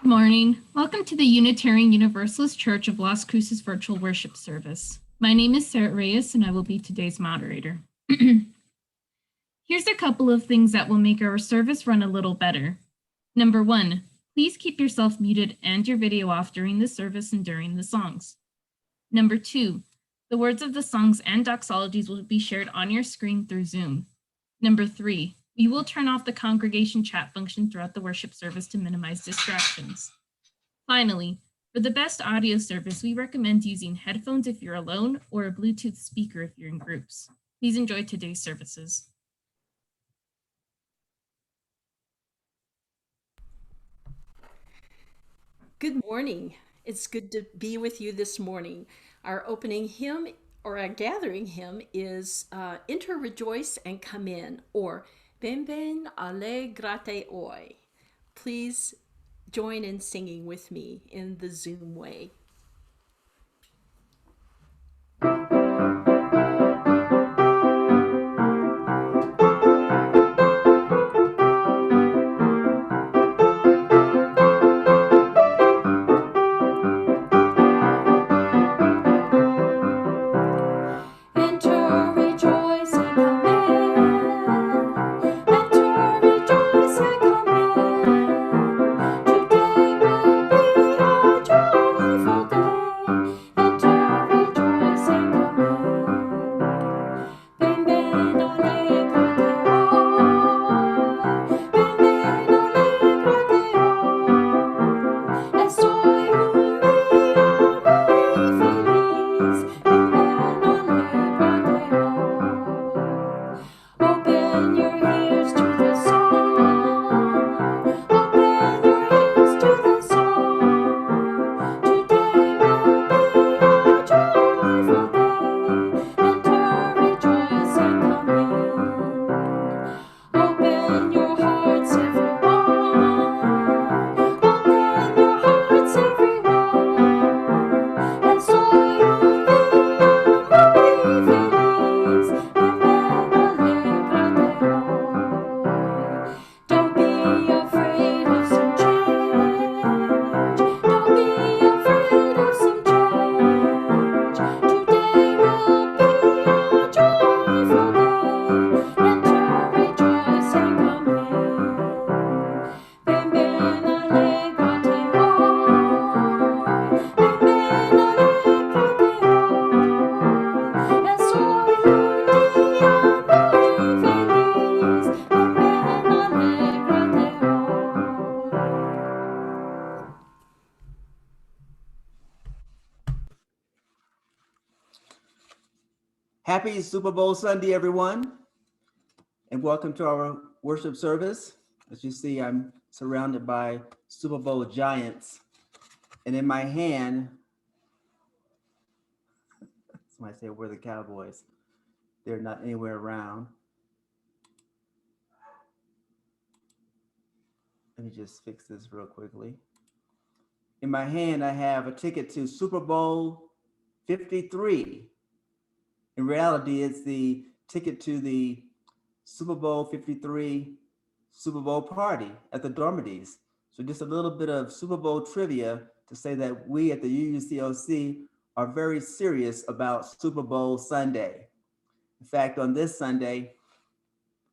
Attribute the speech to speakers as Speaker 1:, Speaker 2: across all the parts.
Speaker 1: Good morning. Welcome to the Unitarian Universalist Church of Las Cruces virtual worship service. My name is Sarah Reyes, and I will be today's moderator. Here's a couple of things that will make our service run a little better. Number 1, please keep yourself muted and your video off during the service and during the songs. Number 2, the words of the songs and doxologies will be shared on your screen through Zoom. Number 3, we will turn off the congregation chat function throughout the worship service to minimize distractions. Finally, for the best audio service, we recommend using headphones if you're alone or a Bluetooth speaker if you're in groups. Please enjoy today's services.
Speaker 2: Good morning. It's good to be with you this morning. Our opening hymn or our gathering hymn is Enter, Rejoice, and Come In, or Ven Ven Alegrate Hoy. Please join in singing with me in the Zoom way.
Speaker 3: Happy Super Bowl Sunday, everyone, and welcome to our worship service. As you see, I'm surrounded by Super Bowl giants, and in my hand, somebody say, "Where are the Cowboys?" They're not anywhere around. Let me just fix this real quickly. In my hand, I have a ticket to Super Bowl 53. In reality, it's the ticket to the Super Bowl 53 Super Bowl party at the Dormities. So just a little bit of Super Bowl trivia to say that we at the UUCLC are very serious about Super Bowl Sunday. In fact, on this Sunday,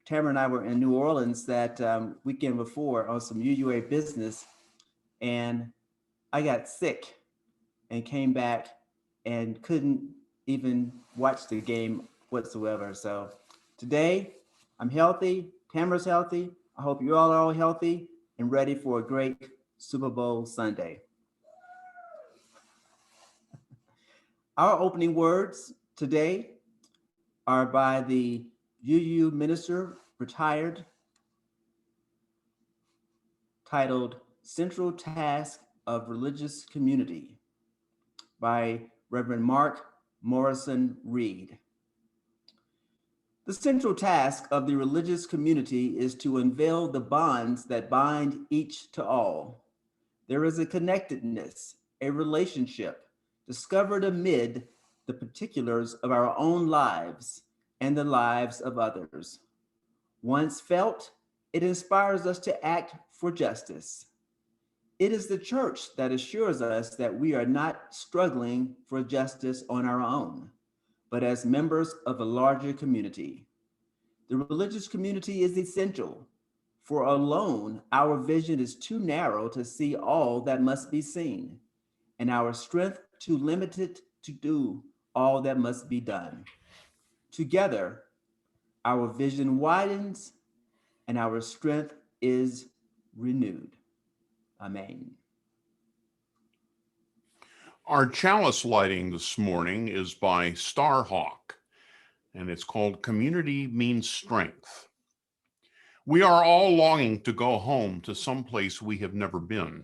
Speaker 3: Tamara and I were in New Orleans that weekend before on some UUA business, and I got sick and came back and couldn't even watch the game whatsoever. So today I'm healthy, Tamara's healthy. I hope you all are all healthy and ready for a great Super Bowl Sunday. Our opening words today are by the UU minister, retired, titled Central Task of Religious Community by Reverend Mark Morrison Reed. The central task of the religious community is to unveil the bonds that bind each to all. There is a connectedness, a relationship discovered amid the particulars of our own lives and the lives of others. Once felt, it inspires us to act for justice. It is the church that assures us that we are not struggling for justice on our own, but as members of a larger community. The religious community is essential, for alone our vision is too narrow to see all that must be seen, and our strength too limited to do all that must be done. Together, our vision widens and our strength is renewed. Amen.
Speaker 4: Our chalice lighting this morning is by Starhawk, and it's called Community Means Strength. We are all longing to go home to some place we have never been,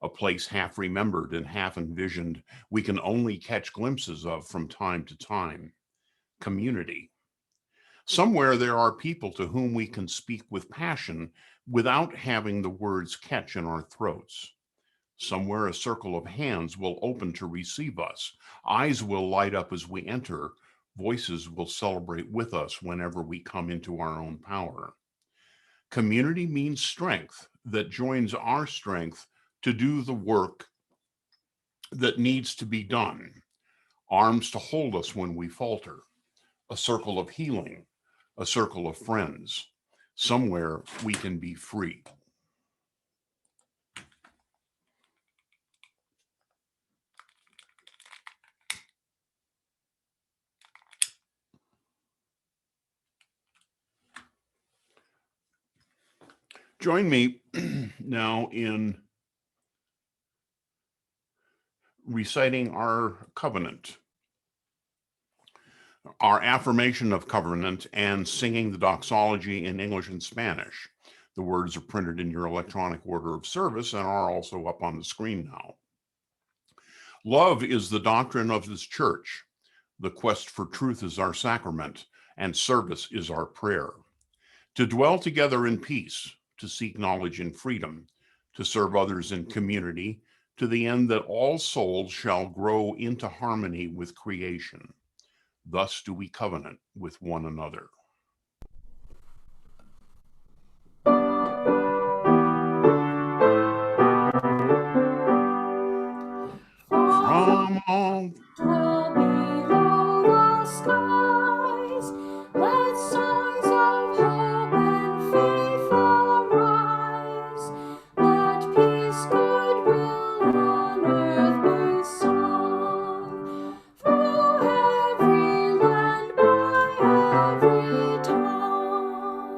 Speaker 4: a place half remembered and half envisioned we can only catch glimpses of from time to time. Community. Somewhere there are people to whom we can speak with passion without having the words catch in our throats. Somewhere a circle of hands will open to receive us. Eyes will light up as we enter. Voices will celebrate with us whenever we come into our own power. Community means strength that joins our strength to do the work that needs to be done. Arms to hold us when we falter. A circle of healing. A circle of friends. Somewhere we can be free. Join me now in reciting our covenant, our affirmation of covenant, and singing the doxology in English and Spanish. The words are printed in your electronic order of service and are also up on the screen now. Love is the doctrine of this church. The quest for truth is our sacrament, and service is our prayer. To dwell together in peace, to seek knowledge in freedom, to serve others in community, to the end that all souls shall grow into harmony with creation. Thus do we covenant with one another. From all
Speaker 5: Well below the skies, let songs of hope and faith arise. Let peace, goodwill on earth be sung, through every land, by every tongue.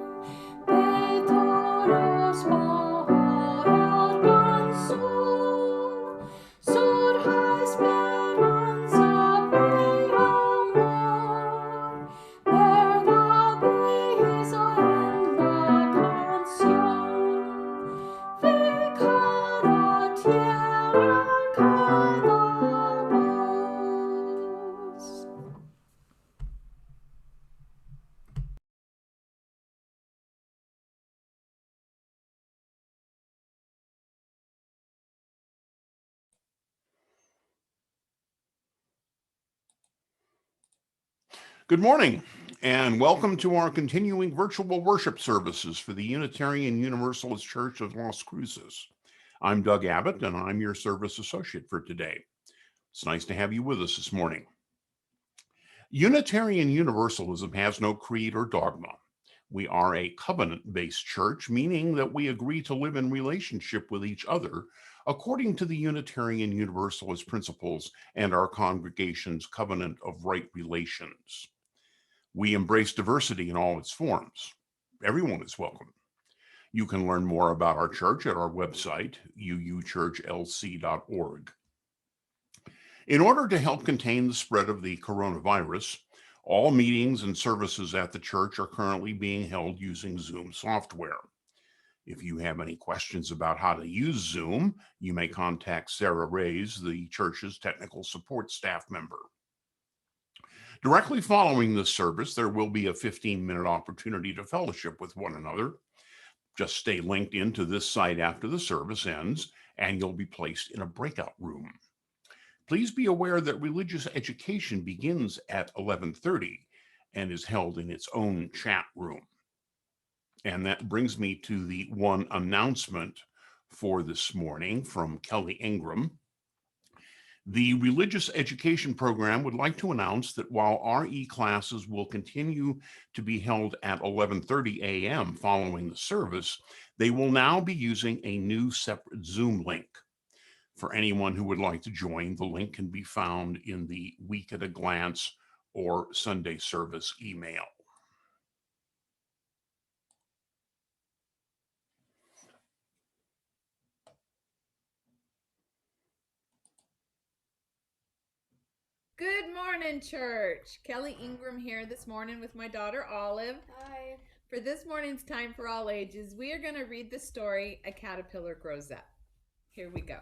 Speaker 5: De todos bajo el gran sol, surja esperanza de amor, verdad belleza en la canción de cada tierra, cada voz.
Speaker 4: Good morning, and welcome to our continuing virtual worship services for the Unitarian Universalist Church of Las Cruces. I'm Doug Abbott, and I'm your service associate for today. It's nice to have you with us this morning. Unitarian Universalism has no creed or dogma. We are a covenant-based church, meaning that we agree to live in relationship with each other according to the Unitarian Universalist principles and our congregation's covenant of right relations. We embrace diversity in all its forms. Everyone is welcome. You can learn more about our church at our website, uuchurchlc.org. In order to help contain the spread of the coronavirus, all meetings and services at the church are currently being held using Zoom software. If you have any questions about how to use Zoom, you may contact Sarah Reyes, the church's technical support staff member. Directly following this service, there will be a 15-minute opportunity to fellowship with one another. Just stay linked into this site after the service ends, and you'll be placed in a breakout room. Please be aware that religious education begins at 11:30 and is held in its own chat room. And that brings me to the one announcement for this morning from Kelly Ingram. The religious education program would like to announce that while RE classes will continue to be held at 11:30 a.m. following the service, they will now be using a new separate Zoom link. For anyone who would like to join, the link can be found in the Week at a Glance or Sunday service email.
Speaker 6: Good morning, church. Kelly Ingram here this morning with my daughter Olive.
Speaker 5: Hi.
Speaker 6: For this morning's Time for All Ages, we are going to read the story A Caterpillar Grows Up. Here we go.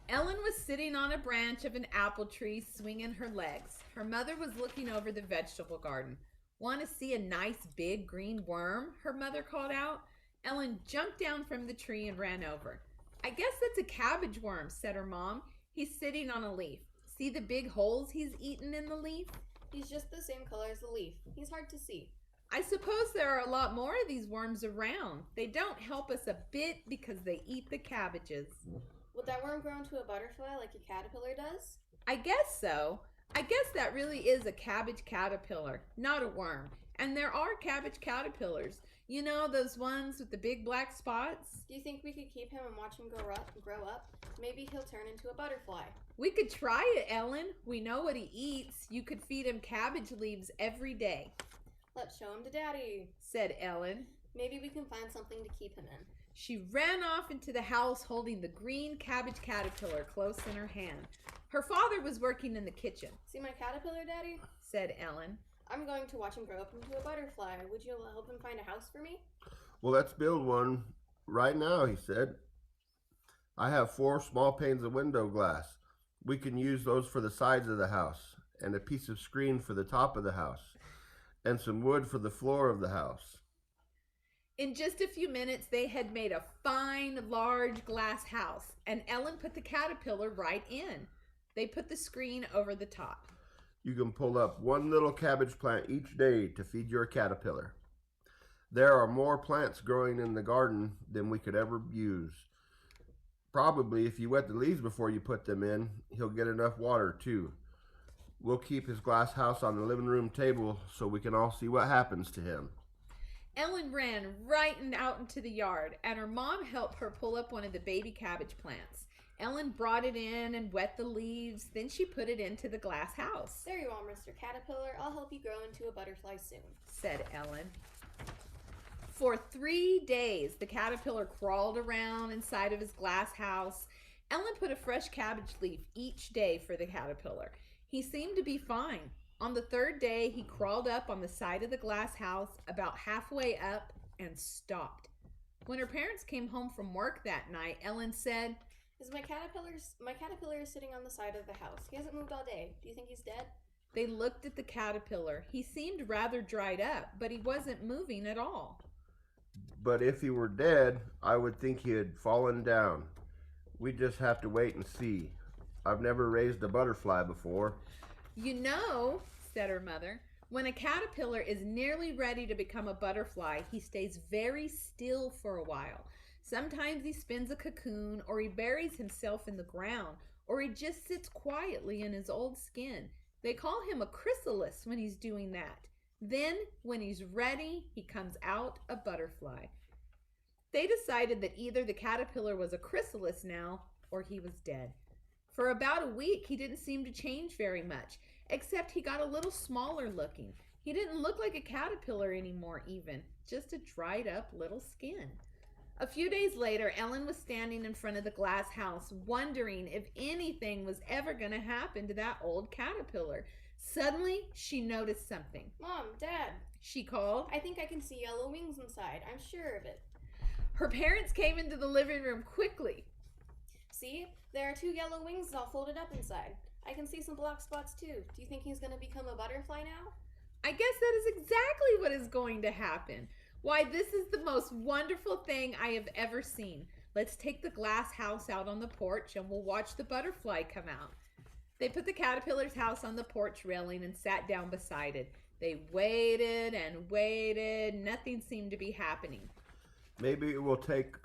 Speaker 6: Ellen was sitting on a branch of an apple tree swinging her legs. Her mother was looking over the vegetable garden. Want to see a nice big green worm? Her mother called out. Ellen jumped down from the tree and ran over. I guess that's a cabbage worm, said her mom. He's sitting on a leaf. See the big holes he's eaten in the leaf?
Speaker 5: He's just the same color as the leaf. He's hard to see.
Speaker 6: I suppose there are a lot more of these worms around. They don't help us a bit because they eat the cabbages.
Speaker 5: Would that worm grow into a butterfly like a caterpillar does?
Speaker 6: I guess so. I guess that really is a cabbage caterpillar, not a worm. And there are cabbage caterpillars. You know, those ones with the big black spots?
Speaker 5: Do you think we could keep him and watch him grow up? Maybe he'll turn into a butterfly.
Speaker 6: We could try it, Ellen. We know what he eats. You could feed him cabbage leaves every day.
Speaker 5: Let's show him to Daddy,
Speaker 6: said Ellen.
Speaker 5: Maybe we can find something to keep him in.
Speaker 6: She ran off into the house holding the green cabbage caterpillar close in her hand. Her father was working in the kitchen.
Speaker 5: See my caterpillar, Daddy?
Speaker 6: Said Ellen.
Speaker 5: I'm going to watch him grow up into a butterfly. Would you help him find a house for me?
Speaker 7: Well, let's build one right now, he said. I have 4 small panes of window glass. We can use those for the sides of the house, and a piece of screen for the top of the house, and some wood for the floor of the house.
Speaker 6: In just a few minutes, they had made a fine, large glass house, and Ellen put the caterpillar right in. They put the screen over the top.
Speaker 7: You can pull up 1 little cabbage plant each day to feed your caterpillar. There are more plants growing in the garden than we could ever use. Probably if you wet the leaves before you put them in, he'll get enough water too. We'll keep his glass house on the living room table so we can all see what happens to him.
Speaker 6: Ellen ran right out into the yard, and her mom helped her pull up one of the baby cabbage plants. Ellen brought it in and wet the leaves. Then she put it into the glass house.
Speaker 5: There you are, Mr. Caterpillar. I'll help you grow into a butterfly soon,
Speaker 6: said Ellen. For 3 days, the caterpillar crawled around inside of his glass house. Ellen put a fresh cabbage leaf each day for the caterpillar. He seemed to be fine. On the 3rd day, he crawled up on the side of the glass house about halfway up and stopped. When her parents came home from work that night, Ellen said,
Speaker 5: my caterpillar is sitting on the side of the house. He hasn't moved all day. Do you think he's dead?
Speaker 6: They looked at the caterpillar. He seemed rather dried up, but he wasn't moving at all.
Speaker 7: But if he were dead, I would think he had fallen down. We just have to wait and see. I've never raised a butterfly before.
Speaker 6: You know, said her mother, when a caterpillar is nearly ready to become a butterfly, he stays very still for a while. Sometimes he spins a cocoon, or he buries himself in the ground, or he just sits quietly in his old skin. They call him a chrysalis when he's doing that. Then, when he's ready, he comes out a butterfly. They decided that either the caterpillar was a chrysalis now, or he was dead. For about a week, he didn't seem to change very much, except he got a little smaller looking. He didn't look like a caterpillar anymore even, just a dried up little skin. A few days later, Ellen was standing in front of the glass house, wondering if anything was ever going to happen to that old caterpillar. Suddenly, she noticed something.
Speaker 5: Mom, Dad,
Speaker 6: she called.
Speaker 5: I think I can see yellow wings inside. I'm sure of it.
Speaker 6: Her parents came into the living room quickly.
Speaker 5: See, there are 2 yellow wings all folded up inside. I can see some black spots too. Do you think he's going to become a butterfly now?
Speaker 6: I guess that is exactly what is going to happen. Why, this is the most wonderful thing I have ever seen. Let's take the glass house out on the porch and we'll watch the butterfly come out. They put the caterpillar's house on the porch railing and sat down beside it. They waited and waited. Nothing seemed to be happening.
Speaker 7: Maybe it will take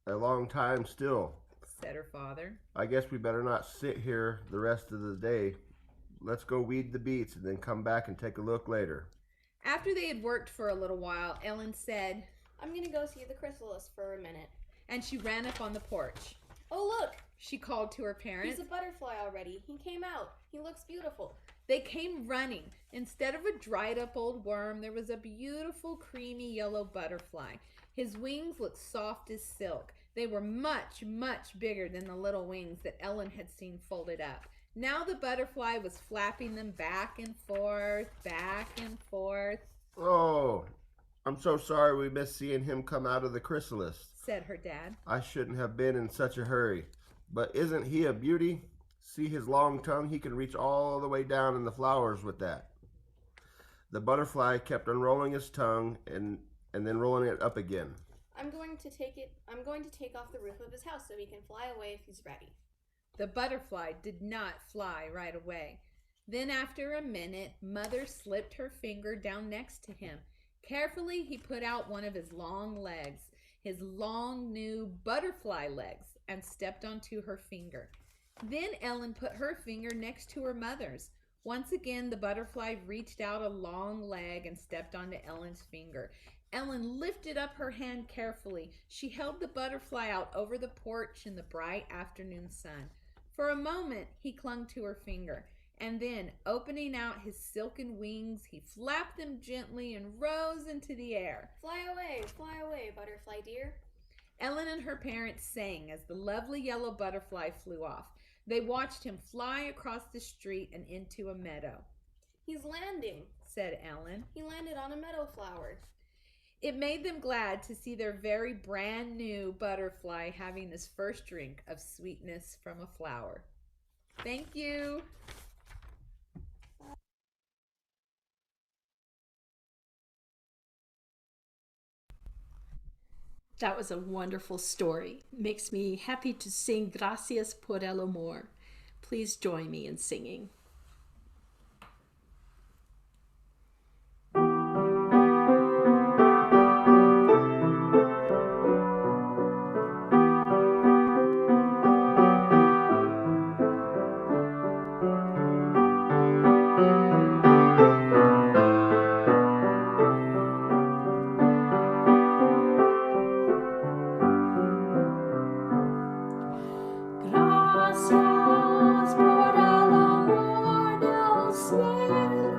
Speaker 7: a long time still,
Speaker 6: said her father.
Speaker 7: I guess we better not sit here the rest of the day. Let's go weed the beets and then come back and take a look later.
Speaker 6: After they had worked for a little while, Ellen said,
Speaker 5: I'm going to go see the chrysalis for a minute.
Speaker 6: and she ran up on the porch.
Speaker 5: Oh, look!
Speaker 6: She called to her parents.
Speaker 5: He's a butterfly already. He came out. He looks beautiful.
Speaker 6: They came running. Instead of a dried up old worm, there was a beautiful creamy yellow butterfly. His wings looked soft as silk. They were much, much bigger than the little wings that Ellen had seen folded up. Now the butterfly was flapping them back and forth, back and forth.
Speaker 7: Oh, I'm so sorry we missed seeing him come out of the chrysalis,
Speaker 6: said her dad.
Speaker 7: I shouldn't have been in such a hurry. But isn't he a beauty? See his long tongue? He can reach all the way down in the flowers with that. The butterfly kept unrolling his tongue and then rolling it up again.
Speaker 5: I'm going to take off the roof of his house so he can fly away if he's ready.
Speaker 6: The butterfly did not fly right away. Then after a minute, Mother slipped her finger down next to him. Carefully, he put out one of his long legs, his long new butterfly legs, and stepped onto her finger. Then Ellen put her finger next to her mother's. Once again, the butterfly reached out a long leg and stepped onto Ellen's finger. Ellen lifted up her hand carefully. She held the butterfly out over the porch in the bright afternoon sun. For a moment, he clung to her finger, and then, opening out his silken wings, he flapped them gently and rose into the air.
Speaker 5: Fly away, butterfly dear.
Speaker 6: Ellen and her parents sang as the lovely yellow butterfly flew off. They watched him fly across the street and into a meadow.
Speaker 5: He's landing,
Speaker 6: said Ellen.
Speaker 5: He landed on a meadow flower.
Speaker 6: It made them glad to see their very brand new butterfly having his first drink of sweetness from a flower. Thank you.
Speaker 2: That was a wonderful story. Makes me happy to sing Gracias por el amor. Please join me in singing.
Speaker 8: Gracias por el amor del cielo,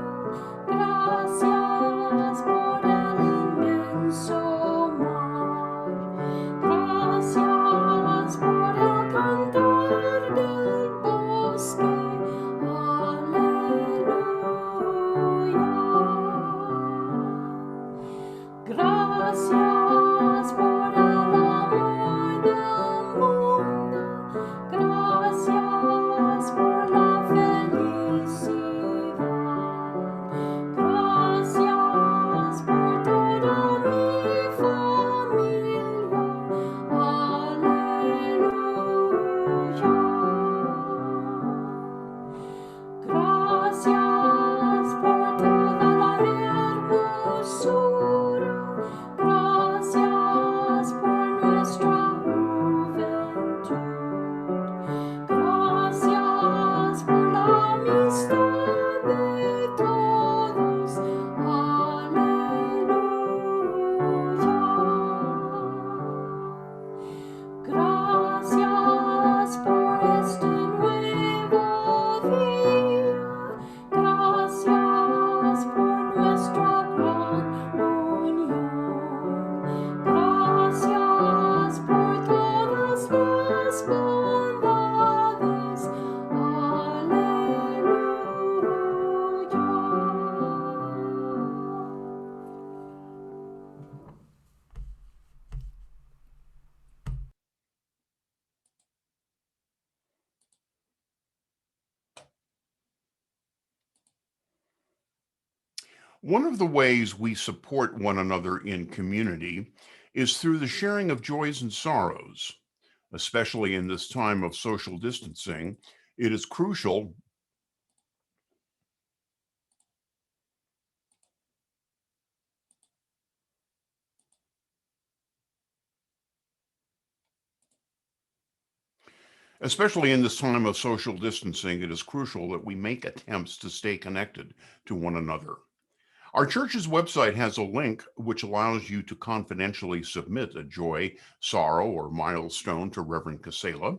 Speaker 8: gracias por el inmenso mar, gracias por el cantar del bosque, aleluya. Gracias por el amor del mundo, gracias por la felicidad, gracias por toda mi familia, aleluya. Gracias por toda la hermosura, gracias por nuestra juventud, gracias por la amistad de todos, aleluya. Gracias por este nuevo día, gracias por nuestra gran unión, gracias por todas las bondades, aleluya.
Speaker 4: One of the ways we support one another in community is through the sharing of joys and sorrows. Especially in this time of social distancing, it is crucial Especially in this time of social distancing, it is crucial that we make attempts to stay connected to one another. Our church's website has a link which allows you to confidentially submit a joy, sorrow, or milestone to Reverend Kacela.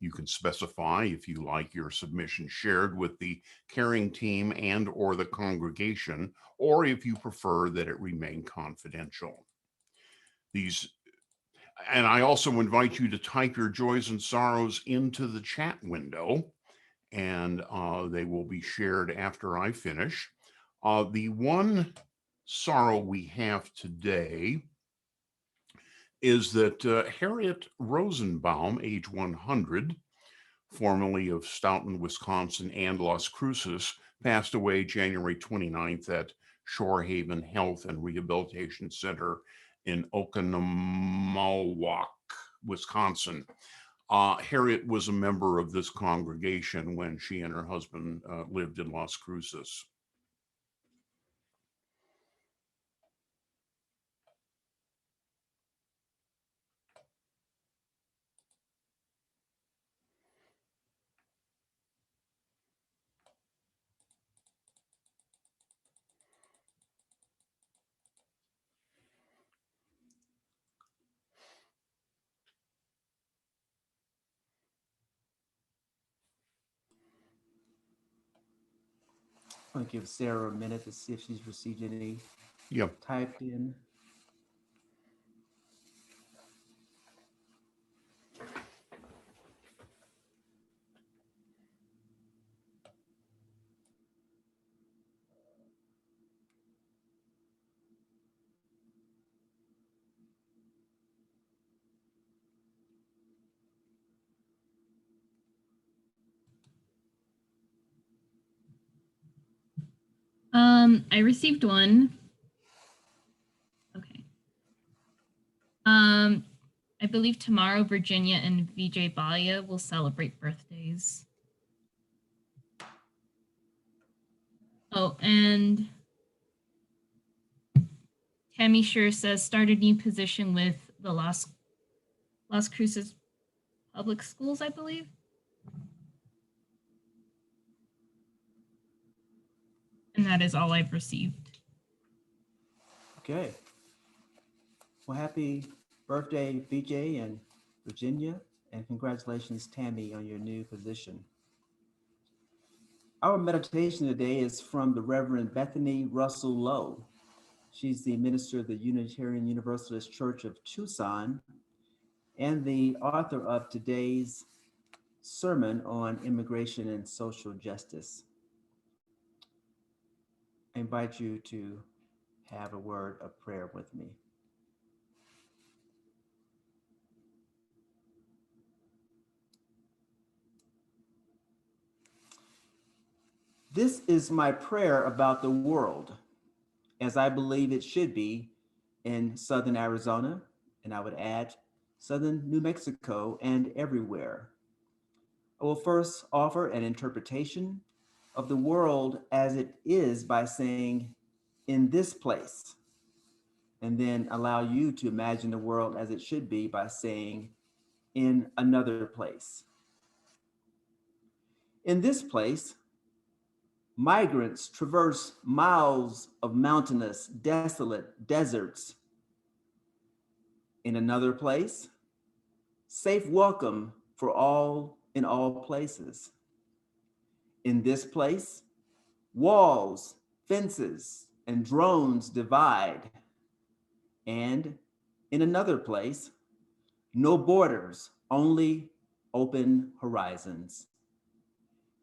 Speaker 4: You can specify if you like your submission shared with the caring team and or the congregation, or if you prefer that it remain confidential. And I also invite you to type your joys and sorrows into the chat window, and they will be shared after I finish. The one sorrow we have today is that Harriet Rosenbaum, age 100, formerly of Stoughton, Wisconsin and Las Cruces, passed away January 29th at Shore Haven Health and Rehabilitation Center in Oconomowoc, Wisconsin. Harriet was a member of this congregation when she and her husband lived in Las Cruces.
Speaker 3: I'm gonna give Sarah a minute to see if she's received any
Speaker 4: Yeah.
Speaker 3: typed in.
Speaker 1: I received one. Okay. I believe tomorrow Virginia and VJ Balia will celebrate birthdays. Oh, and Tammy Sure says start a new position with the Las Cruces Public Schools, I believe. And that is all I've received.
Speaker 3: Okay. Well, happy birthday, BJ and Virginia, and congratulations, Tammy, on your new position. Our meditation today is from the Reverend Bethany Russell-Lowe. She's the minister of the Unitarian Universalist Church of Tucson and the author of today's sermon on immigration and social justice. I invite you to have a word of prayer with me. This is my prayer about the world, as I believe it should be in Southern Arizona, and I would add Southern New Mexico and everywhere. I will first offer an interpretation of the world as it is by saying, in this place, and then allow you to imagine the world as it should be by saying, in another place. In this place, migrants traverse miles of mountainous, desolate deserts. In another place, safe welcome for all in all places. In this place, walls, fences, and drones divide. And in another place, no borders, only open horizons.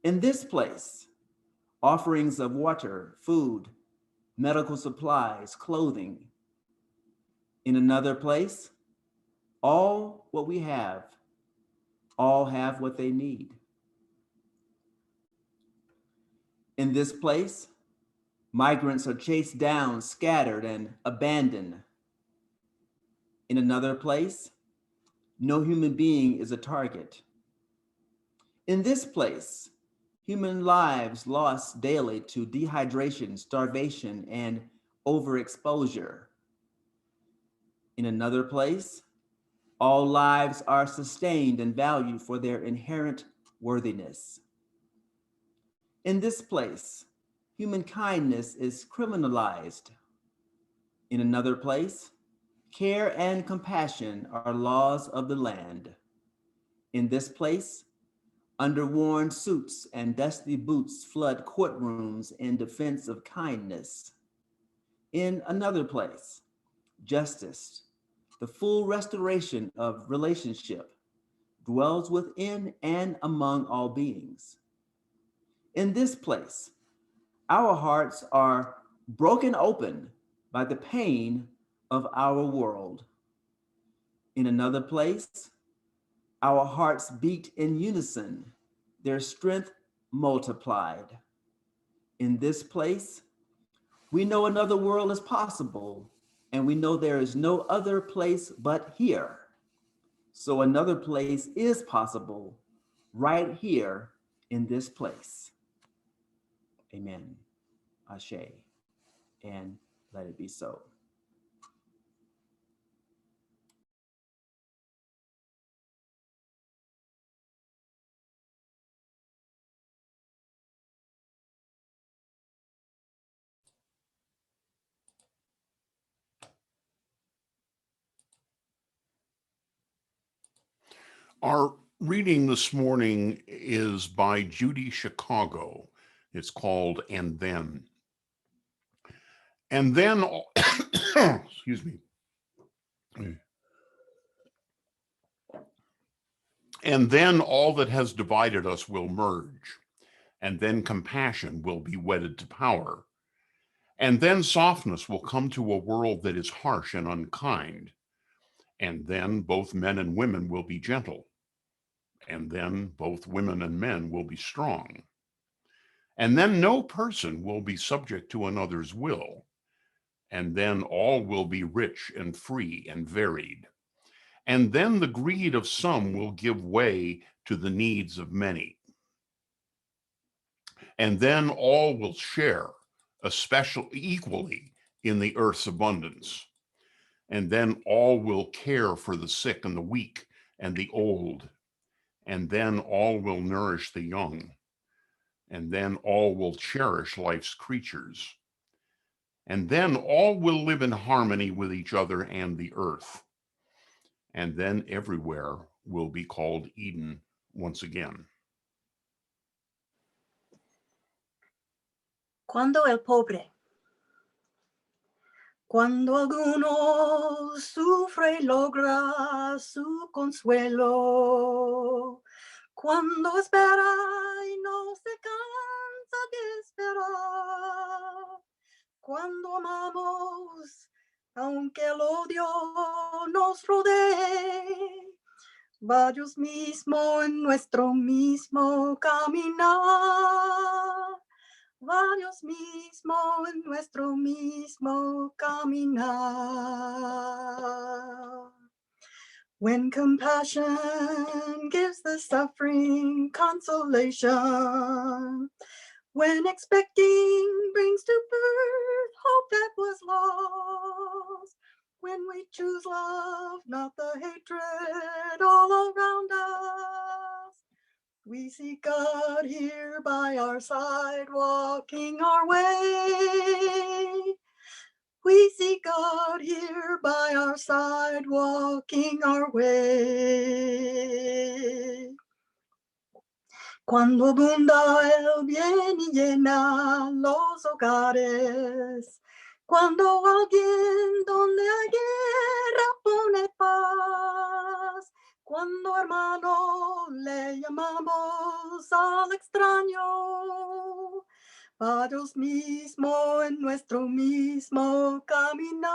Speaker 3: In this place, offerings of water, food, medical supplies, clothing. In another place, all what we have, all have what they need. In this place, migrants are chased down, scattered, and abandoned. In another place, no human being is a target. In this place, human lives lost daily to dehydration, starvation, and overexposure. In another place, All lives are sustained and valued for their inherent worthiness. In this place, human kindness is criminalized. In another place, care and compassion are laws of the land. In this place, underworn suits and dusty boots flood courtrooms in defense of kindness. In another place, justice, the full restoration of relationship, dwells within and among all beings. In this place, our hearts are broken open by the pain of our world. In another place, our hearts beat in unison, their strength multiplied. In this place, we know another world is possible, and we know there is no other place but here. So another place is possible right here in this place. Amen. Ashe. And let it be so.
Speaker 4: Our reading this morning is by Judy Chicago. It's called And Then. And then, excuse me. And then all that has divided us will merge. And then compassion will be wedded to power. And then softness will come to a world that is harsh and unkind. And then both men and women will be gentle. And then both women and men will be strong. And then no person will be subject to another's will. And then all will be rich and free and varied. And then the greed of some will give way to the needs of many. And then all will share, especially equally, in the earth's abundance. And then all will care for the sick and the weak and the old. And then all will nourish the young. And then all will cherish life's creatures. And then all will live in harmony with each other and the earth. And then everywhere will be called Eden once again.
Speaker 9: Cuando el pobre, cuando alguno sufre y logra su consuelo, cuando espera y no se cansa de esperar, cuando amamos, aunque el odio nos rodee, va Dios mismo en nuestro mismo caminar. Va Dios mismo en nuestro mismo caminar. When compassion gives the suffering consolation, when expecting brings to birth hope that was lost, when we choose love, not the hatred all around us, we see God here by our side, walking our way. We see God here by our side, walking our way. Cuando abunda el bien y llena los hogares, cuando alguien donde hay guerra pone paz, cuando hermano le llamamos al extraño, va Dios mismo en nuestro mismo caminar.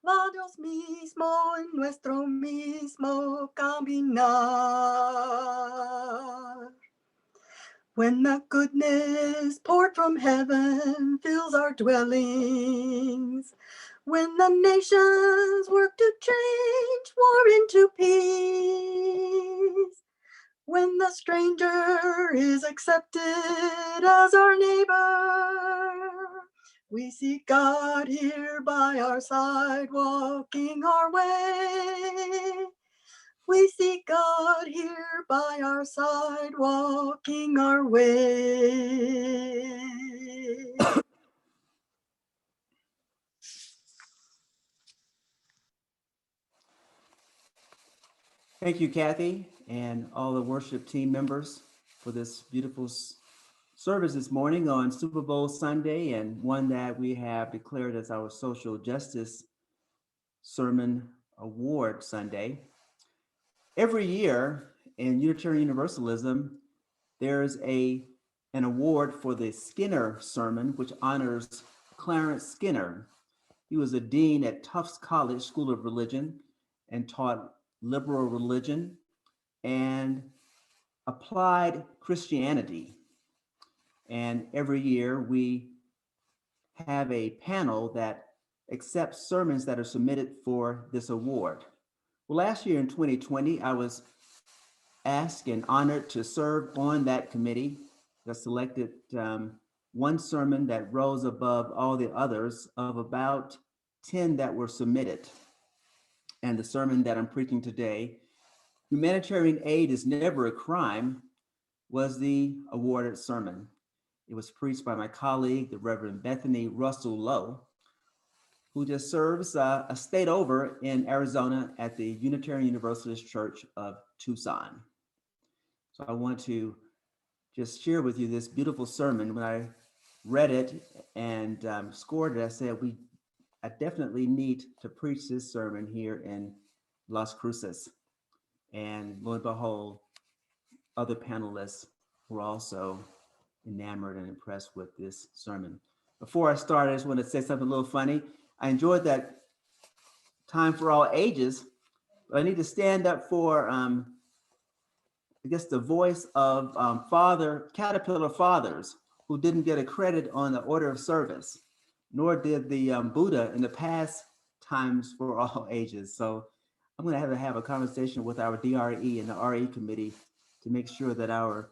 Speaker 9: Va Dios mismo en nuestro mismo caminar. When the goodness poured from heaven fills our dwellings, when the nations work to change war into peace, when the stranger is accepted as our neighbor, We seek God here by our side, walking our way. We seek God here by our side, walking our way.
Speaker 3: Thank you, Kathy, and all the worship team members for this beautiful service this morning on Super Bowl Sunday, and one that we have declared as our Social Justice Sermon Award Sunday. Every year in Unitarian Universalism, there's an award for the Skinner Sermon, which honors Clarence Skinner. He was a dean at Tufts College School of Religion and taught liberal religion and applied Christianity. And every year we have a panel that accepts sermons that are submitted for this award. Well, last year in 2020, I was asked and honored to serve on that committee that selected one sermon that rose above all the others of about 10 that were submitted. And the sermon that I'm preaching today, Humanitarian Aid is Never a Crime, was the awarded sermon. It was preached by my colleague, the Reverend Bethany Russell-Lowe, who just serves a state over in Arizona at the Unitarian Universalist Church of Tucson. So I want to just share with you this beautiful sermon. When I read it and scored it, I said, I definitely need to preach this sermon here in Las Cruces. And lo and behold, other panelists were also enamored and impressed with this sermon. Before I start, I just want to say something a little funny. I enjoyed that time for all ages, but I need to stand up for, I guess, the voice of Caterpillar fathers who didn't get a credit on the order of service, nor did the Buddha in the past times for all ages. So I'm going to have a conversation with our DRE and the RE committee to make sure that our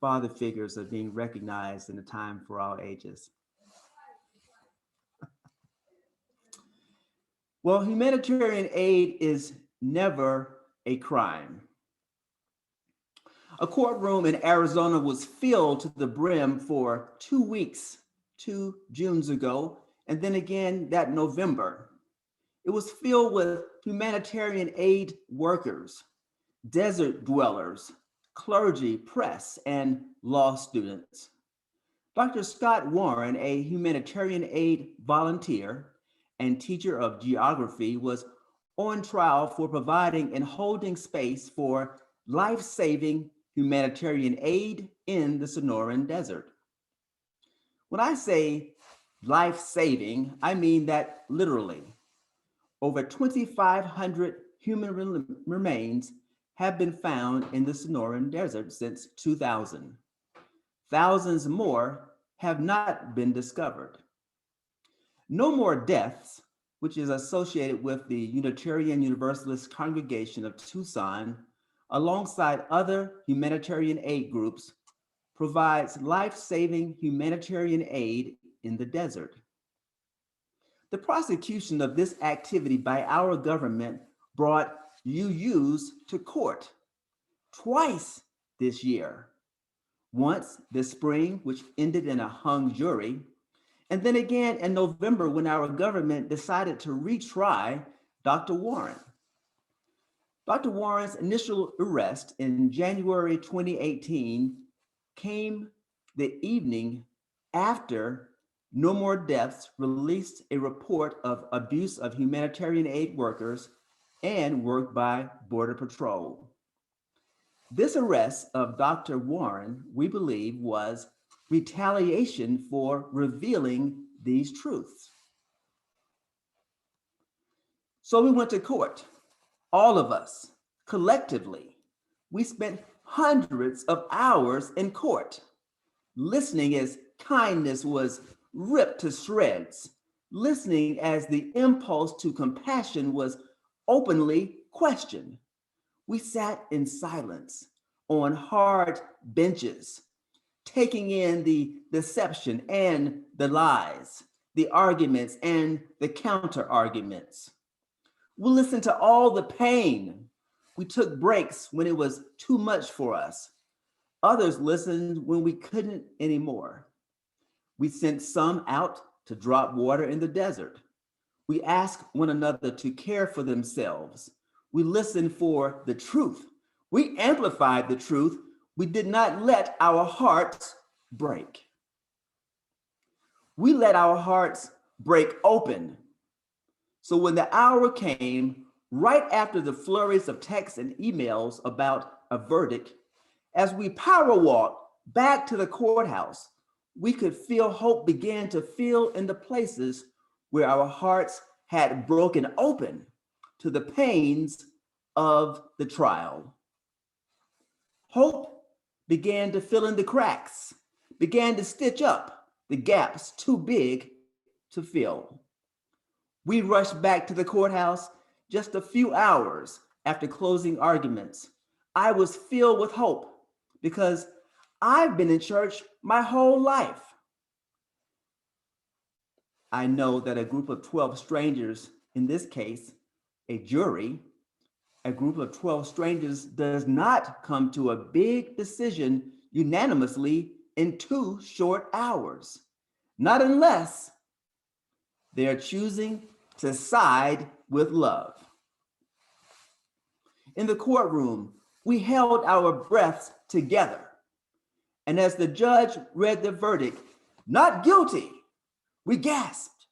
Speaker 3: father figures are being recognized in the time for all ages. Well, humanitarian aid is never a crime. A courtroom in Arizona was filled to the brim for 2 weeks, 2 Junes ago, and then again that November. It was filled with humanitarian aid workers, desert dwellers, clergy, press, and law students. Dr. Scott Warren, a humanitarian aid volunteer and teacher of geography, was on trial for providing and holding space for life-saving humanitarian aid in the Sonoran Desert. When I say life-saving, I mean that literally. Over 2,500 human remains have been found in the Sonoran Desert since 2000. Thousands more have not been discovered. No More Deaths, which is associated with the Unitarian Universalist Congregation of Tucson, alongside other humanitarian aid groups, provides life-saving humanitarian aid in the desert. The prosecution of this activity by our government brought UUs to court twice this year. Once this spring, which ended in a hung jury, and then again in November when our government decided to retry Dr. Warren. Dr. Warren's initial arrest in January 2018 came the evening after No More Deaths released a report of abuse of humanitarian aid workers and work by Border Patrol. This arrest of Dr. Warren, we believe, was retaliation for revealing these truths. So we went to court, all of us, collectively. We spent hundreds of hours in court, listening as kindness was ripped to shreds, listening as the impulse to compassion was openly questioned. We sat in silence on hard benches, taking in the deception and the lies, the arguments and the counter arguments. We listened to all the pain. We took breaks when it was too much for us. Others listened when we couldn't anymore. We sent some out to drop water in the desert. We asked one another to care for themselves. We listened for the truth. We amplified the truth. We did not let our hearts break. We let our hearts break open. So when the hour came, right after the flurries of texts and emails about a verdict, as we power walked back to the courthouse, we could feel hope begin to fill in the places where our hearts had broken open to the pains of the trial. Hope began to fill in the cracks, began to stitch up the gaps too big to fill. We rushed back to the courthouse just a few hours after closing arguments. I was filled with hope because I've been in church my whole life. I know that a group of 12 strangers, in this case, a jury, a group of 12 strangers does not come to a big decision unanimously in 2 short hours. Not unless they're choosing to side with love. In the courtroom, we held our breaths together. And as the judge read the verdict, not guilty, we gasped.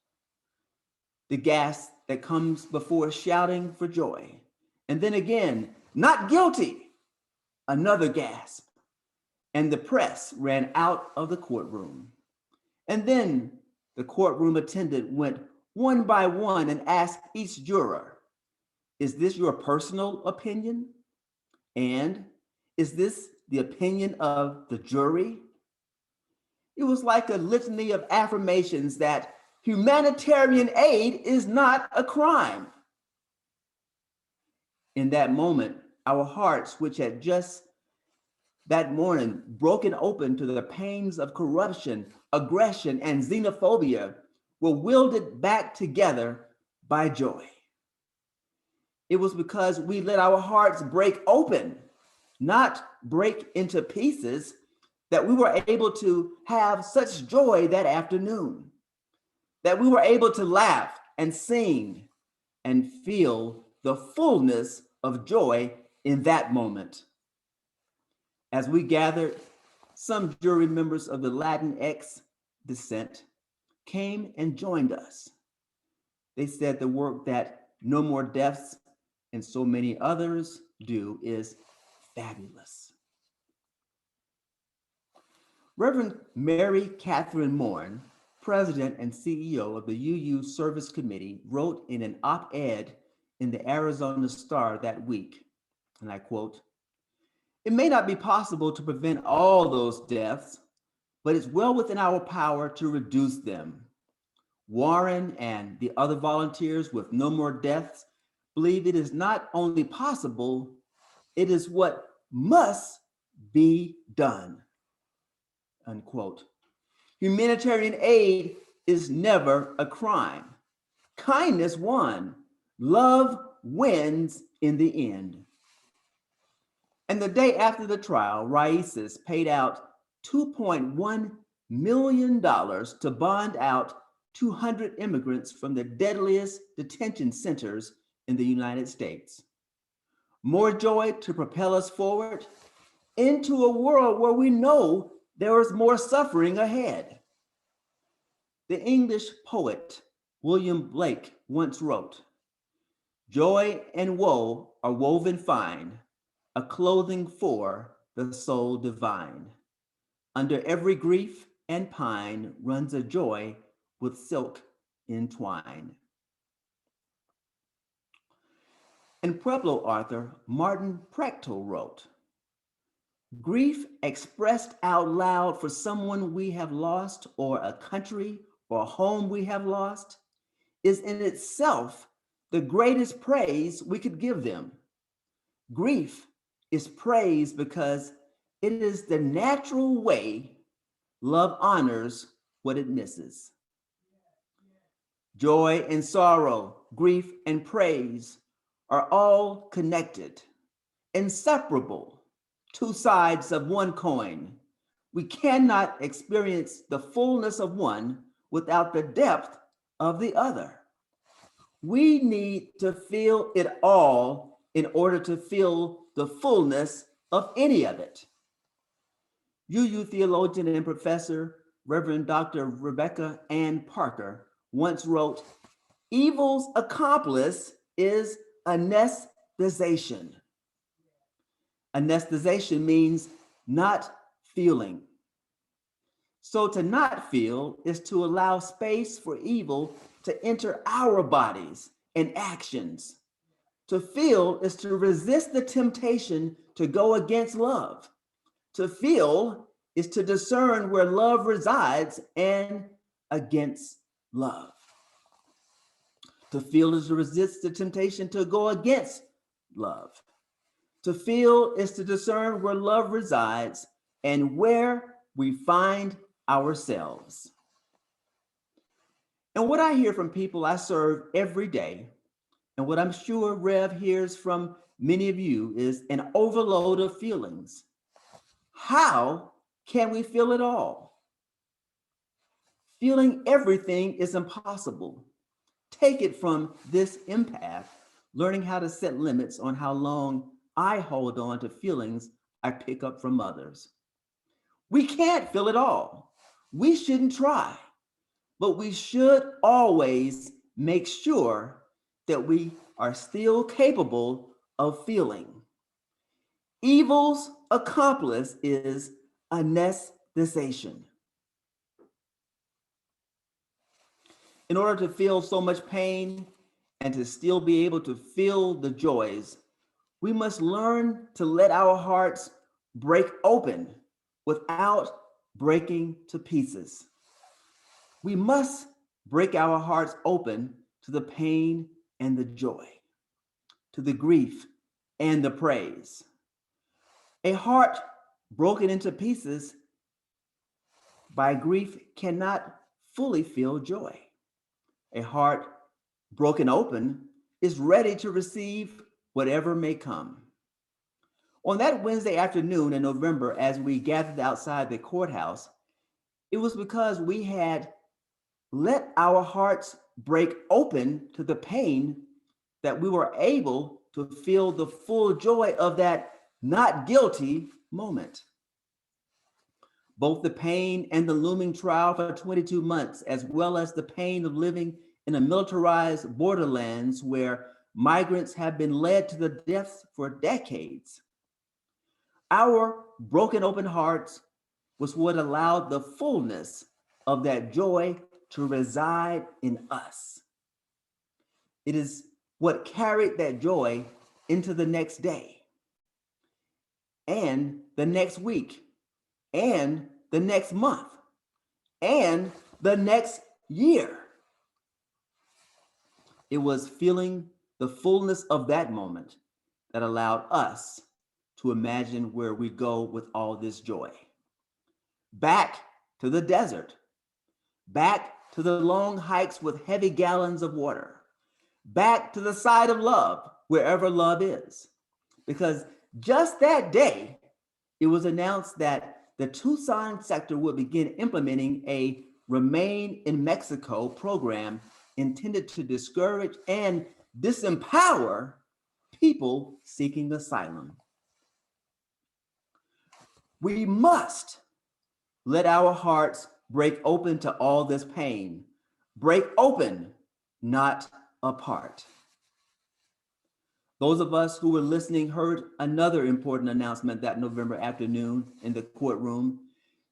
Speaker 3: The gasp that comes before shouting for joy. And then again, not guilty, another gasp. And the press ran out of the courtroom. And then the courtroom attendant went one by one and asked each juror, is this your personal opinion? And is this the opinion of the jury? It was like a litany of affirmations that humanitarian aid is not a crime. In that moment, our hearts, which had just that morning broken open to the pains of corruption, aggression, and xenophobia, were welded back together by joy. It was because we let our hearts break open, not break into pieces, that we were able to have such joy that afternoon, that we were able to laugh and sing and feel the fullness of joy in that moment. As we gathered, some jury members of the Latinx descent came and joined us. They said the work that No More Deaths and so many others do is fabulous. Reverend Mary Catherine Morin, President and CEO of the UU Service Committee, wrote in an op-ed in the Arizona Star that week, and I quote, "It may not be possible to prevent all those deaths, but it's well within our power to reduce them. Warren and the other volunteers with No More Deaths believe it is not only possible, it is what must be done." Unquote. Humanitarian aid is never a crime. Kindness won. Love wins in the end. And the day after the trial, Raices paid out $2.1 million to bond out 200 immigrants from the deadliest detention centers in the United States. More joy to propel us forward into a world where we know there is more suffering ahead. The English poet William Blake once wrote, "Joy and woe are woven fine, a clothing for the soul divine. Under every grief and pine runs a joy with silk entwined." And Pueblo author Martin Prechtel wrote, "Grief expressed out loud for someone we have lost, or a country or a home we have lost, is in itself the greatest praise we could give them. Grief is praise because it is the natural way Love honors what it misses. Joy and sorrow, grief and praise are all connected, inseparable, two sides of one coin. We cannot experience the fullness of one without the depth of the other. We need to feel it all in order to feel the fullness of any of it. UU theologian and professor, Reverend Dr. Rebecca Ann Parker, once wrote, "Evil's accomplice is anesthetization." Anesthetization means not feeling. So to not feel is to allow space for evil to enter our bodies and actions. To feel is to resist the temptation to go against love. To feel is to discern where love resides and against love. To feel is to resist the temptation to go against love. To feel is to discern where love resides and where we find ourselves. And what I hear from people I serve every day, and what I'm sure Rev hears from many of you, is an overload of feelings. How can we feel it all? Feeling everything is impossible. Take it from this empath, learning how to set limits on how long I hold on to feelings I pick up from others. We can't feel it all. We shouldn't try, but we should always make sure that we are still capable of feeling. Evil's accomplice is anesthetization. In order to feel so much pain and to still be able to feel the joys, we must learn to let our hearts break open without breaking to pieces. We must break our hearts open to the pain and the joy, to the grief and the praise. A heart broken into pieces by grief cannot fully feel joy. A heart broken open is ready to receive whatever may come. On that Wednesday afternoon in November, as we gathered outside the courthouse, it was because we had let our hearts break open to the pain that we were able to feel the full joy of that not guilty moment. Both the pain and the looming trial for 22 months, as well as the pain of living in a militarized borderlands where migrants have been led to the deaths for decades. Our broken open hearts was what allowed the fullness of that joy to reside in us. It is what carried that joy into the next day, and the next week, and the next month, and the next year. It was feeling the fullness of that moment that allowed us to imagine where we go with all this joy. Back to the desert, back to the long hikes with heavy gallons of water, back to the side of love, wherever love is. Because just that day, it was announced that the Tucson sector would begin implementing a Remain in Mexico program intended to discourage and disempower people seeking asylum. We must let our hearts break open to all this pain. Break open, not apart. Those of us who were listening heard another important announcement that November afternoon in the courtroom.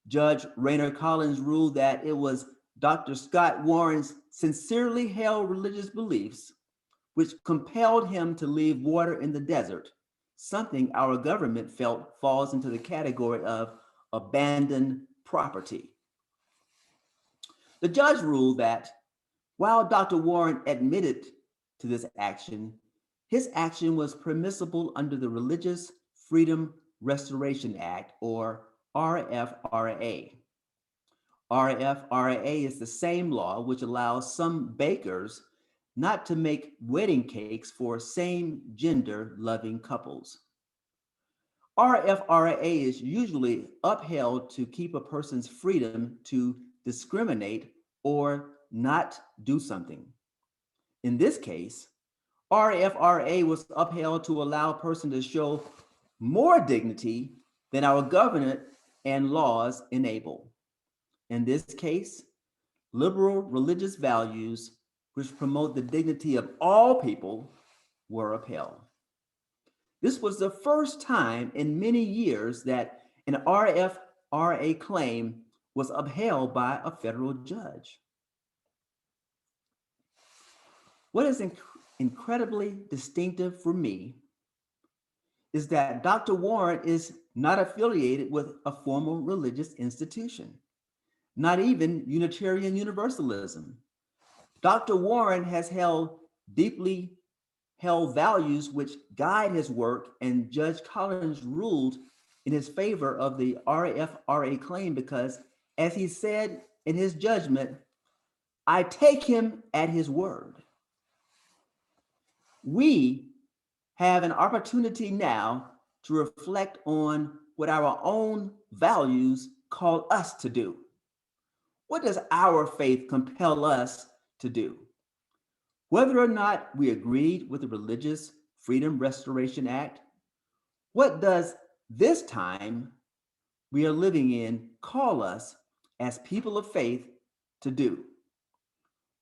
Speaker 3: Judge Rainer Collins ruled that it was Dr. Scott Warren's sincerely held religious beliefs which compelled him to leave water in the desert, something our government felt falls into the category of abandoned property. The judge ruled that while Dr. Warren admitted to this action, his action was permissible under the Religious Freedom Restoration Act, or RFRA. RFRA is the same law which allows some bakers not to make wedding cakes for same gender loving couples. RFRA is usually upheld to keep a person's freedom to discriminate or not do something. In this case, RFRA was upheld to allow a person to show more dignity than our government and laws enable. In this case, liberal religious values which promote the dignity of all people were upheld. This was the first time in many years that an RFRA claim was upheld by a federal judge. What is incredibly distinctive for me is that Dr. Warren is not affiliated with a formal religious institution, not even Unitarian Universalism. Dr. Warren has held deeply held values which guide his work, and Judge Collins ruled in his favor of the RFRA claim because, as he said in his judgment, I take him at his word. We have an opportunity now to reflect on what our own values call us to do. What does our faith compel us to do? Whether or not we agreed with the Religious Freedom Restoration Act, what does this time we are living in call us as people of faith to do?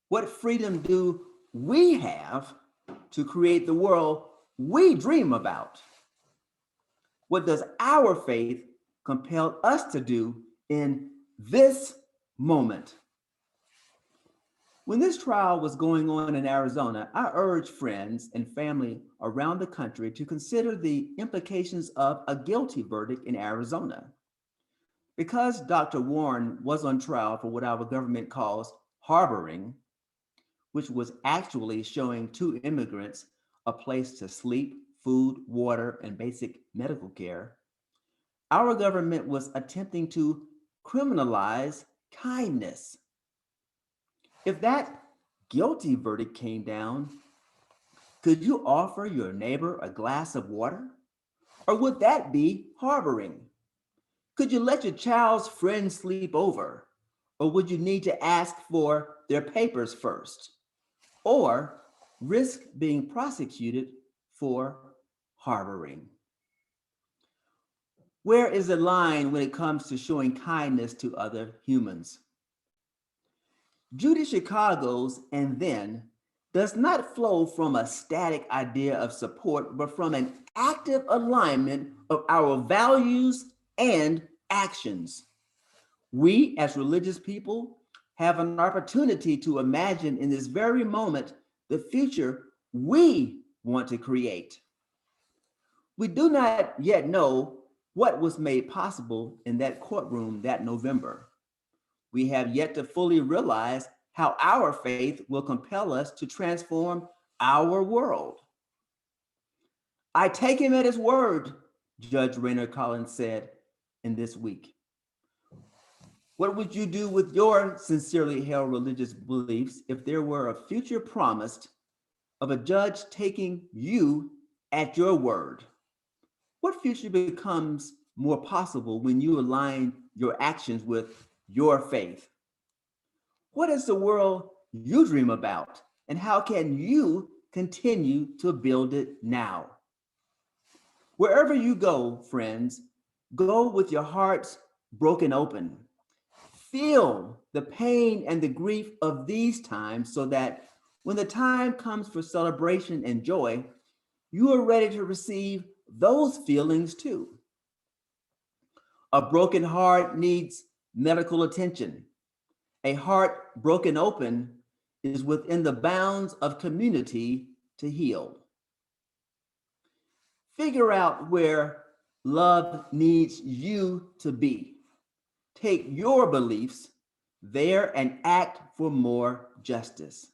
Speaker 3: What freedom do we have to create the world we dream about? What does our faith compel us to do in this moment? When this trial was going on in Arizona, I urged friends and family around the country to consider the implications of a guilty verdict in Arizona. Because Dr. Warren was on trial for what our government calls harboring, which was actually showing two immigrants a place to sleep, food, water, and basic medical care, our government was attempting to criminalize kindness. If that guilty verdict came down, could you offer your neighbor a glass of water? Or would that be harboring? Could you let your child's friend sleep over? Or would you need to ask for their papers first? Or risk being prosecuted for harboring? Where is the line when it comes to showing kindness to other humans? Judy Chicago's "and then" does not flow from a static idea of support, but from an active alignment of our values and actions. We, as religious people, have an opportunity to imagine in this very moment the future we want to create. We do not yet know what was made possible in that courtroom that November. We have yet to fully realize how our faith will compel us to transform our world. I take him at his word, Judge Rainer Collins said in this week. What would you do with your sincerely held religious beliefs if there were a future promised of a judge taking you at your word? What future becomes more possible when you align your actions with your faith? What is the world you dream about, and how can you continue to build it now? Wherever you go, friends, go with your hearts broken open. Feel the pain and the grief of these times so that when the time comes for celebration and joy, you are ready to receive those feelings too. A broken heart needs medical attention. A heart broken open is within the bounds of community to heal. Figure out where love needs you to be. Take your beliefs there and act for more justice.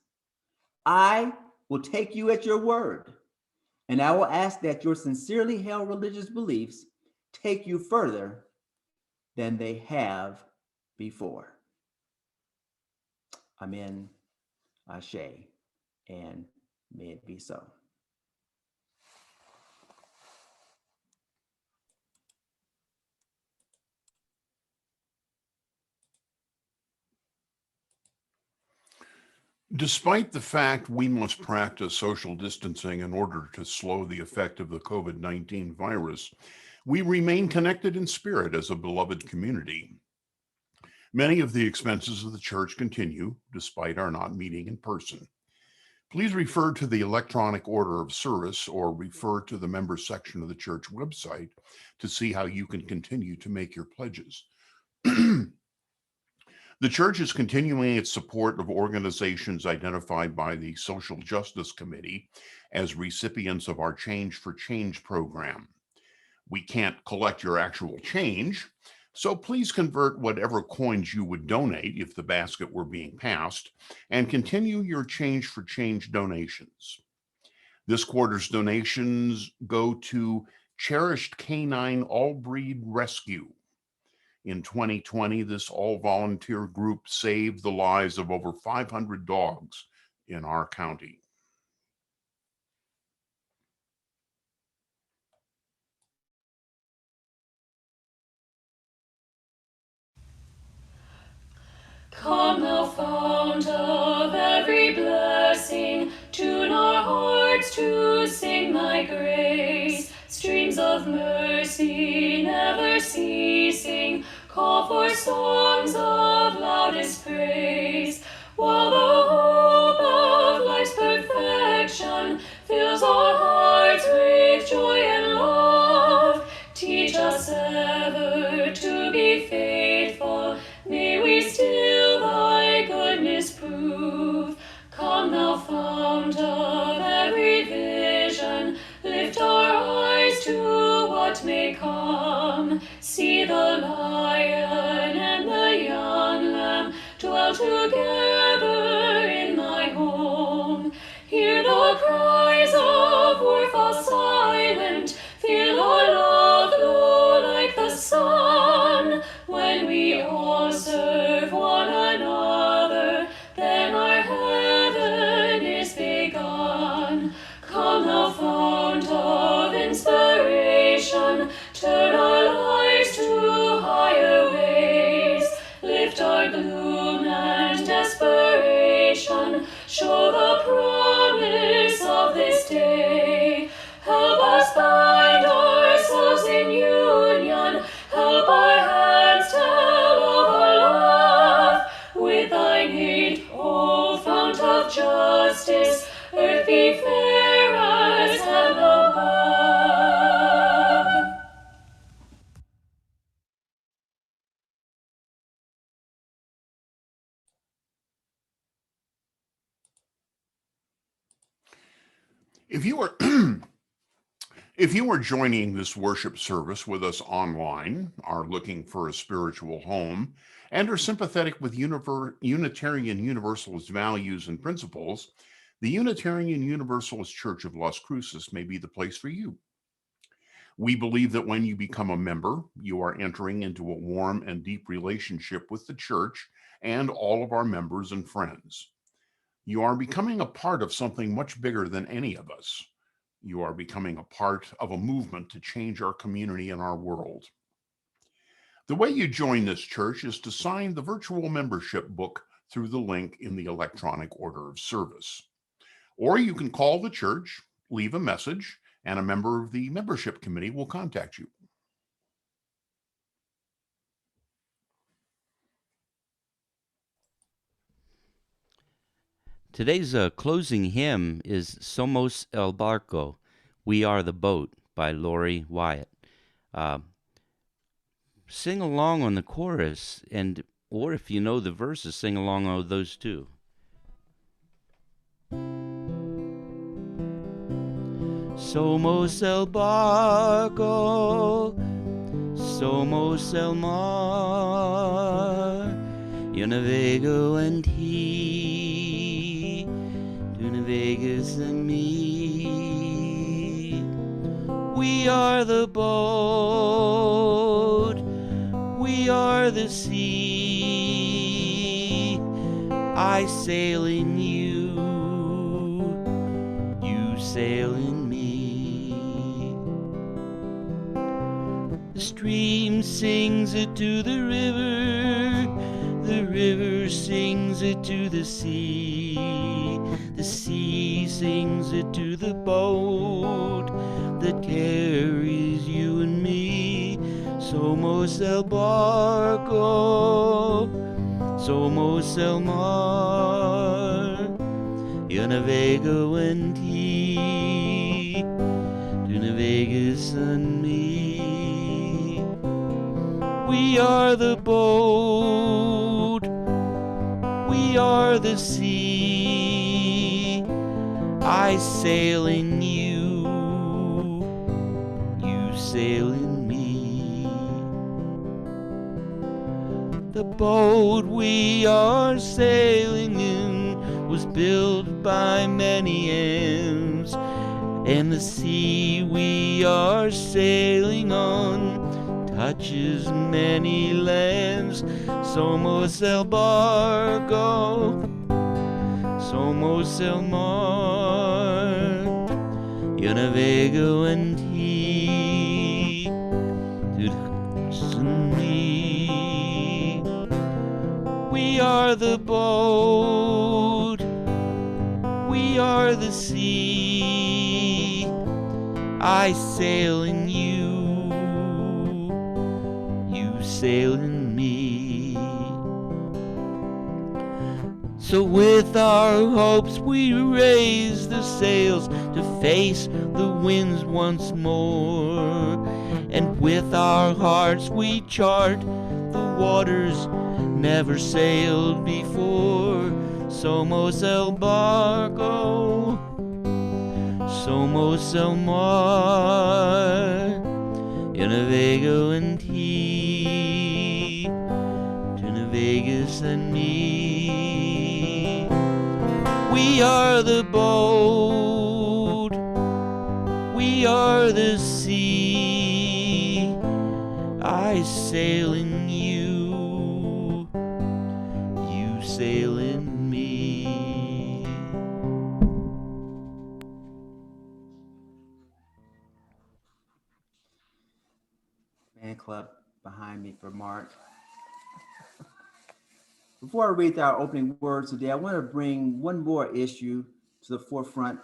Speaker 3: I will take you at your word, and I will ask that your sincerely held religious beliefs take you further than they have before. Amen, Ashe, and may it be so.
Speaker 4: Despite the fact we must practice social distancing in order to slow the effect of the COVID-19 virus, we remain connected in spirit as a beloved community. Many of the expenses of the church continue despite our not meeting in person. Please refer to the electronic order of service or refer to the members section of the church website to see how you can continue to make your pledges. The church is continuing its support of organizations identified by the Social Justice Committee as recipients of our Change for Change program. We can't collect your actual change, so please convert whatever coins you would donate if the basket were being passed and continue your Change for Change donations. This quarter's donations go to Cherished Canine All Breed Rescue. In 2020, this all-volunteer group saved the lives of over 500 dogs in our county.
Speaker 8: Come, thou fount of every blessing, tune our hearts to sing thy grace. Streams of mercy never ceasing, call for songs of loudest praise. While the hope of life's perfection fills our hearts with joy and love, teach us ever to be faithful. May we still thy goodness prove. Come, thou fount of every vision, lift our eyes to what may come. See the lion and the young lamb dwell together in thy home. Hear the cries of war fall silent, feel our love glow like the sun. When we all serve one another, then our heaven is begun. Come, thou fount of inspiration, turn our lives to higher ways. Lift our gloom and desperation, show the promise of this day. Help us bind ourselves in union, help our hands tell of our love. With thine aid, O fount of justice, earth be fair as heaven above.
Speaker 4: If you are If you are joining this worship service with us online, are looking for a spiritual home, and are sympathetic with Unitarian Universalist values and principles, the Unitarian Universalist Church of Las Cruces may be the place for you. We believe that when you become a member, you are entering into a warm and deep relationship with the church and all of our members and friends. You are becoming a part of something much bigger than any of us. You are becoming a part of a movement to change our community and our world. The way you join this church is to sign the virtual membership book through the link in the electronic order of service. Or you can call the church, leave a message, and a member of the membership committee will contact you.
Speaker 10: Today's closing hymn is Somos el Barco, We Are the Boat, by Lori Wyatt. Sing along on the chorus, or if you know the verses, sing along on those too. Somos el barco, somos el mar, yo navego en ti, tú navegas en mí. We are the boat, we are the sea, I sail in you, you sail in me. The stream sings it to the river sings it to the sea sings it to the boat that carries you and me. Somos el barco, somos el mar. Yo navego en ti, tú navegas en mí. We are the boat, we are the sea. I sail in you, you sail in me. The boat we are sailing in was built by many hands, and the sea we are sailing on touches many lands. Somos el barco, somos el mar. Yo navego en ti, tú navegas en mí. We are the boat, we are the sea. I sail in you, you sail in me. So with our hopes we raise the sails to face the winds once more, and with our hearts we chart the waters never sailed before. Somos el barco, somos el mar. Yo navego en ti, tú navegas en mí. We are the boat, we are the sea. I sail in you, you sail in me.
Speaker 3: Fan club behind me for Mark. Before I read our opening words today, I want to bring one more issue to the forefront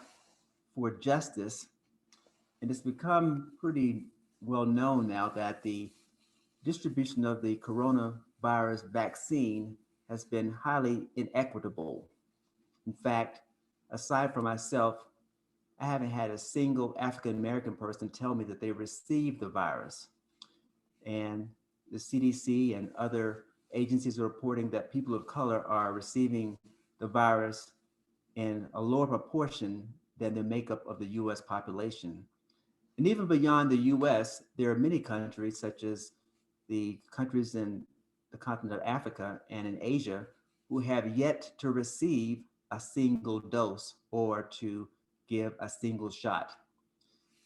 Speaker 3: for justice. And it's become pretty well known now that the distribution of the coronavirus vaccine has been highly inequitable. In fact, aside from myself, I haven't had a single African American person tell me that they received the virus. And the CDC and other agencies are reporting that people of color are receiving the virus in a lower proportion than the makeup of the US population. And even beyond the US, there are many countries, such as the countries in the continent of Africa and in Asia, who have yet to receive a single dose or to give a single shot.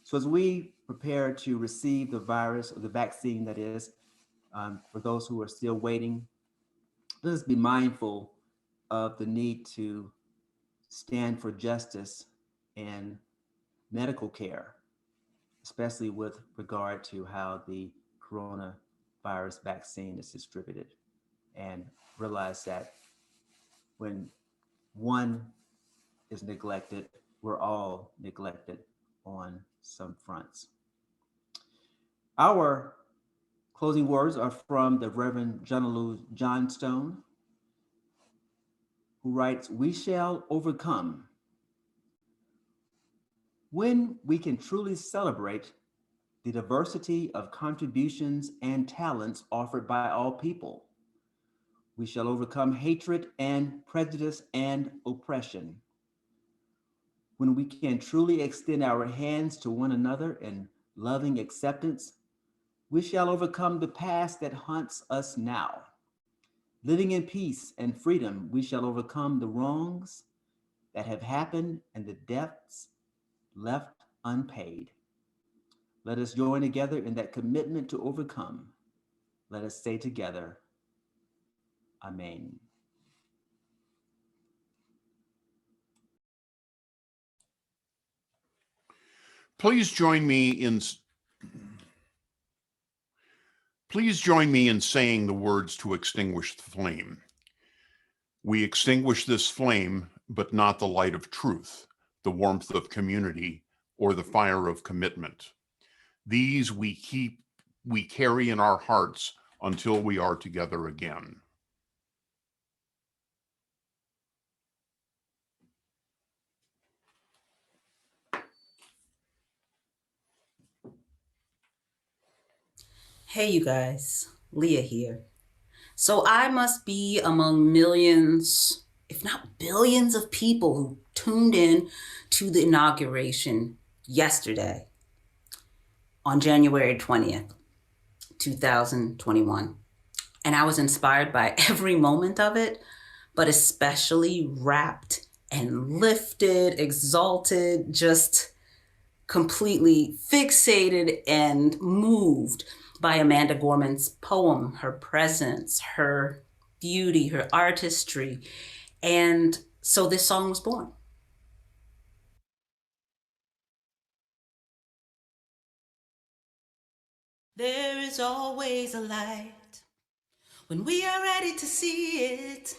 Speaker 3: So as we prepare to receive the virus, or the vaccine that is, for those who are still waiting, let us be mindful of the need to stand for justice and medical care, especially with regard to how the coronavirus vaccine is distributed, and realize that when one is neglected, we're all neglected on some fronts. Our closing words are from the Reverend Jonalou Johnstone, who writes, "We shall overcome when we can truly celebrate the diversity of contributions and talents offered by all people. We shall overcome hatred and prejudice and oppression. When we can truly extend our hands to one another in loving acceptance, we shall overcome the past that haunts us now. Living in peace and freedom, we shall overcome the wrongs that have happened and the debts left unpaid. Let us join together in that commitment to overcome. Let us say together, Amen."
Speaker 4: Please join me in saying the words to extinguish the flame. We extinguish this flame, but not the light of truth, the warmth of community, or the fire of commitment. These we carry in our hearts until we are together again.
Speaker 11: Hey, you guys, Leah here. So I must be among millions, if not billions of people who tuned in to the inauguration yesterday on January 20th, 2021. And I was inspired by every moment of it, but especially wrapped and lifted, exalted, just completely fixated and moved by Amanda Gorman's poem, her presence, her beauty, her artistry. And so this song was born. There is always a light when we are ready to see it.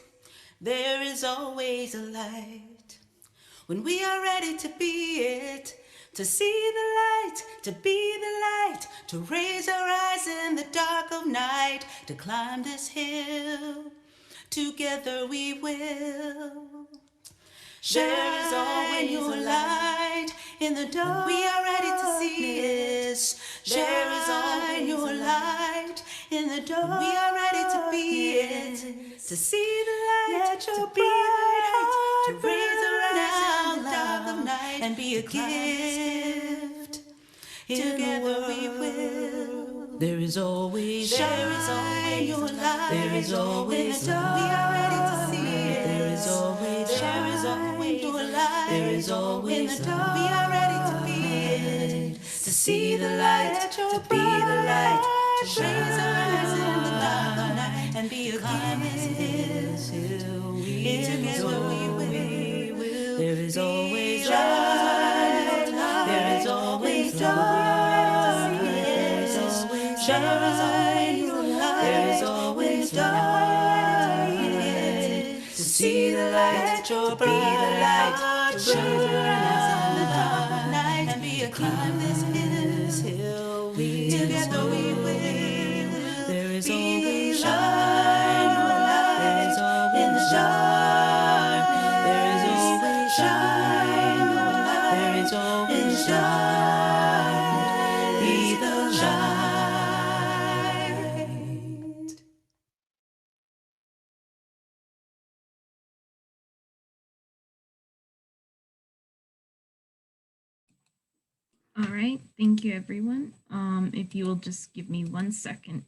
Speaker 11: There is always a light when we are ready to be it. To see the light, to be the light, to raise our eyes in the dark of night, to climb this hill, together we will. There is always a light in the dark. We are ready to see it. There is always a light in the dark. We are ready to be it. To see the light, to be the light, to raise our eyes in the dark of night and be a gift. Together we will. There is always a light. There is always a light. We are ready to see it. There is always a light. There is always a light. We are ready to be it. To see the light, to be the light, to raise our eyes in the dark of night and be a gift. Together we will. There is always light. There is always light. There is always light. There is always light. To see the light, to be the light, to raise our eyes in the dark of night and be a climb this hill. Together we will. There is always light. There is always light. There is always light. There is always light. Be the light.
Speaker 1: All right, thank you, everyone. If you will just give me 1 second.